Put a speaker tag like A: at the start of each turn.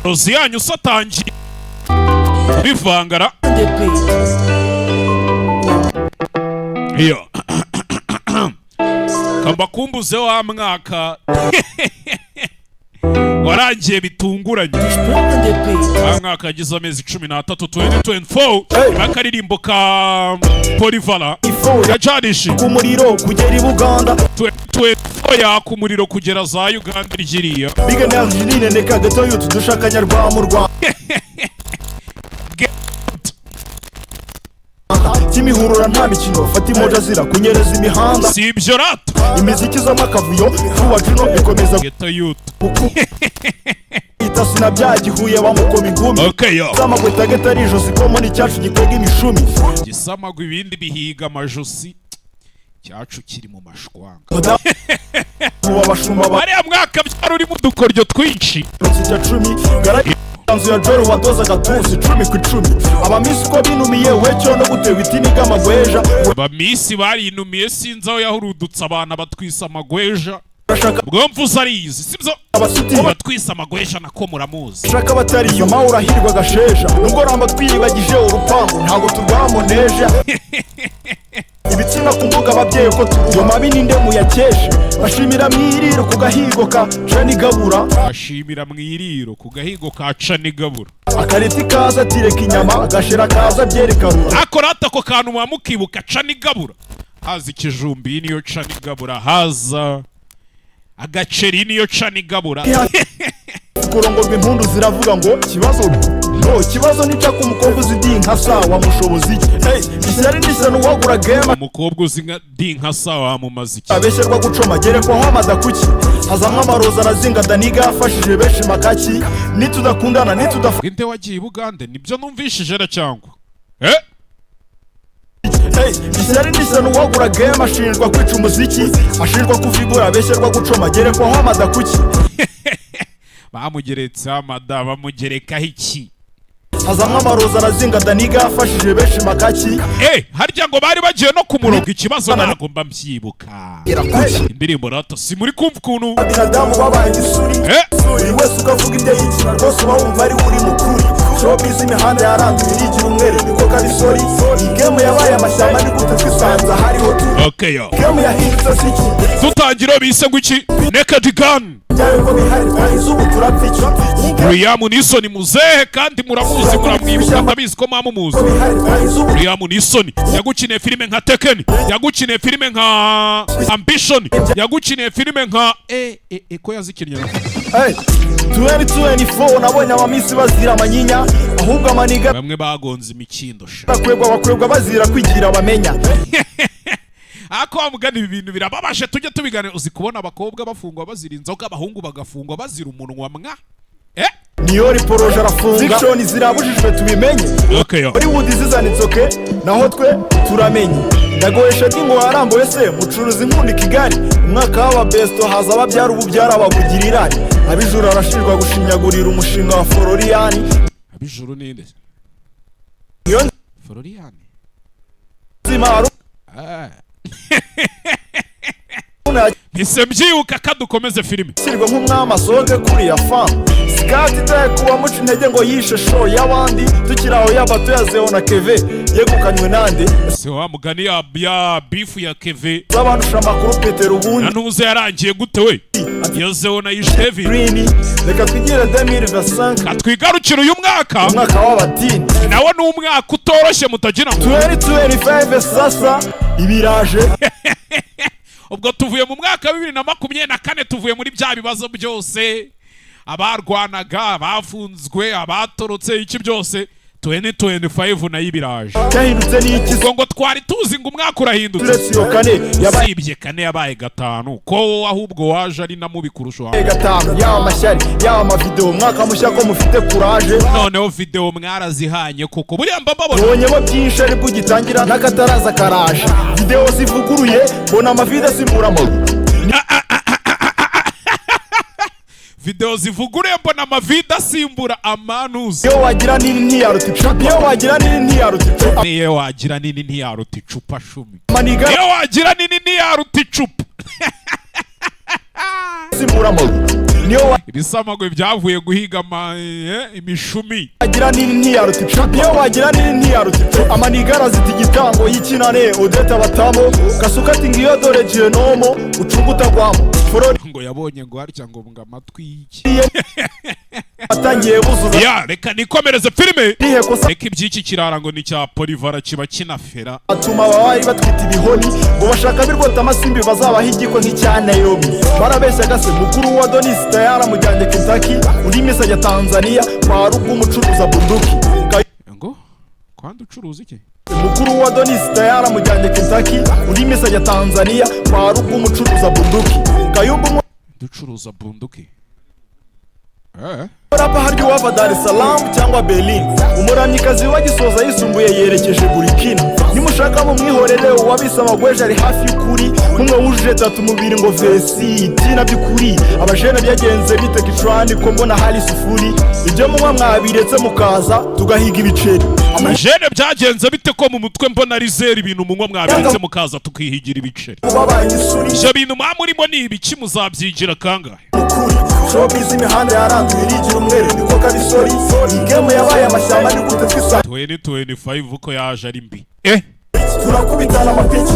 A: rozi yanyu satangiye bivangara iyo kamba kumbuze wa mwaka warangiye bitunguranye wa mwaka yagize amezi 13 2024 bakaririmbo ka Polivala yajanishi
B: ku muriro kugera i Buganda
A: ya ku muriro kugera za Uganda rigiriya
B: biga n'arginine ne kagato yutu dushakanya rwa mu Rwanda Kimihurura nta mikino fata imoja zira kunyereza imihanda
A: si ibyo rato
B: imiziki z'amakavuyo vuba jino bikomeza
A: geto yutu
B: itasina byagihuye bamukoma ingumi
A: okay yo
B: zamagweta getarijo sikomo ni cyacu gitega imishumi
A: gisamagwa ibindi bihiga amajosi cyacu kiri mu mashwanga
B: ubu abashumba
A: bariya mwaka byari uri mu dukoryo twinshi
B: cya 10 Kanzu ya Joro wadozaga tuzi 10 ku 10 abamisi ko binumiye wecyo no gutewe itini k'amagweja
A: abamisi barinumiye sinzi aho yahurudutse abantu batwisa amagweja ubwo mvuze arizi sibyo batwisa amagweja nako muramuzi
B: shaka batari iyo mawe urahirwa gasheja nubwo ramba twiyibagije urupangu ntago turwamoneja ibitsina ku mbuga ababyeyi ko tuyo mabi ninde muyakeshe bashimira mwiriro ku gahigo ka Canigabura
A: bashimira mwiriro ku gahigo ka Canigabura
B: akareti kaza tireka inyama agashira kaza byerekana
A: akorata ko kantu mwamukibuka Canigabura haza ikijumbi niyo Canigabura haza agaceri niyo Canigabura
B: kurongorwa impundu ziravuga ngo kibazo nica ku mukobwa uzi dinka sawa mushobozi ishyari n'ishyano wagura game
A: umukobwa uzi nka dinka sawa mu maziki
B: abesherwa gucoma gerekwa hamaza kuki hazamwe amaroza arazinga daniga yafashije benshi makaki nitudakundana
A: nde wagiye Bugande nibyo numvishije ra cyangwa
B: ishyari n'ishyano wagura game ashinjwa kwica umuziki ashinjwa kuvigura abesherwa gucoma gerekwa hamaza kuki
A: bamugeretse amada bamugerekaho iki
B: hazamwe amaroza arazinga daniga yafashije benshi makaki
A: harya ngo bari bagiye no kumuroga ikibazo ntago mba mbyibuka indirimbo rato si muri kumva ukuntu
B: abinadamu babaye isuri buri wese ukavuga ibyo yikina rwose uba wumva ari uri mukuri showbiz imihanda yaranduye irigira umwere niko kabisori iyi game yabaye amashyamba ni gute twisanza hariho
A: okay yo
B: game yahindutse siki
A: tutangira bise ngo iki Naked Gun Liam Neeson muzehe kandi muramuzi muramwibuka ndabizi ko mamumuzi Liam Neeson yagukiniye filime nka Tekken yagukiniye filime nka Ambition yagukiniye filime nka ko yazikinnye
B: 2024 nabonye abamisi bazira amanyinya ahubwo amaniga
A: bamwe bagonze imikindo sha
B: bakwegwa bazira kwigira bamenya
A: ako amugana ibi bintu birababashe tujye tubiganira uzi kubona abakobwa bafungwa bazira inzoga abahungu bagafungwa bazira umunwa mwa
B: niyo riporoje arafunga fiction zirabujijwe tubimenye Hollywood zizanitsoke naho twe turamenye ndagoyesha dingo haramboye se mucuruzi nkundi Kigali umwaka w'aba besto haza ababyara ububyara babugira irari abijuru arashirwa gushinyagurira umushinga wa Florian
A: abijuru ninde Florian
B: Zimaru
A: Ese mbyibuka kadukomeze filime
B: sirwa nk'umwami asohoke kuri ya fan sikati itaye kuba muca intege ngo yishe show y'abandi tukiraho y'abato yazeho na Keve yegukanywe nande
A: se wa mugani ya beef ya Keve
B: zabandusha amakuru Petero ubundi
A: nanuze yarangiye gute we yazeho na Yishevi
B: reka twigire 2025
A: katwigarukira uyu mwaka
B: w'abatini
A: nawo ni umwaka utoroshye mutagira
B: 2025 sasa ibiraje
A: ubwo tuvuye mu mwaka wa 2024 tuvuye muri bya bibazo byose abarwanaga bafunzwe abatorotse iki byose 2025 na y'ibiraje
B: cyahindutse n'iki
A: ngo twari tuzi ngo umwaka urahindutse sibye kane yabaye gatanu ko ahubwo waje ari na mubi kurusha
B: gatanu yawa amashyari yawa amavideo umwaka mushya ko mufite courage
A: noneho video mwarazihanye kuko buriya mbababona
B: ubonyemo byinshi ari bugitangira n'akataraza karaje video zivuguruye bona amavide simuramo
A: video zivuguruye mbona amavide asimbura amanuzi
B: iyo wagira nini ntiyaruta icupa iyo wagira nini ntiyaruta icupa
A: niyo wagira nini ntiyaruta icupa 10 iyo wagira nini ntiyaruta icupa
B: simuramo niyo
A: ibisamagwe byavuye guhiga imishumi
B: wagira nini ntiyaruta ico niyo wagira nini ntiyaruta ico amanigara ziti igitambo y'ikinane Odeta batamo gasuka ati ngiyo dore genomo ucunguta gwamo
A: ngo yabonye ngo harya ngo mbwa amatwi y'iki
B: atangiye buzuza
A: ya reka nikomereze filime reka iby'iki kirara ngo ni cya Polivara kiba kinafera
B: atuma abari batwita ibihoni ngo bashaka birwota amasimbi bazabaha igiko nk'icya Naomi barabeshya gase mukuru wa Donis Tayara mujyanye Kentucky undi misa ya Tanzania kwa rugo umucuruza bunduki
A: ngo kwandi ucuruza iki
B: mukuru wa Donis Tayara mujyanye Kentucky undi misa ya Tanzania kwa rugo umucuruza bunduki Kayumbu
A: ducuruza bunduki
B: Rapa haryo wava Dar es Salaam cyangwa Berlin umuramyikazi wa Gisoza yisumbuye yerekeje Burkina nimushaka mu mwihorere wabisaba gweje ari hafi y'ukuri kumwe wujuje tatu mubiri ngo vesi tina by'ukuri abajene byagenze bite gicwani ko mbona hali sufuri ibyo munywa mwabiretse mukaza tugahiga ibiceri
A: amajene byagenze bite ko mu mutwe mbona ari zero ibintu munywa mwabiretse mukaza tukihigira ibiceri ibyo bintu mwamurimo ni ibiki muzabyigira kangahe
B: showbiz imihanda yaranduye irigira umweru niko kabisori igemu yabaye amashyamba ari gute twisa
A: 2025 uko yaje ari mbi
B: turakubitana amapici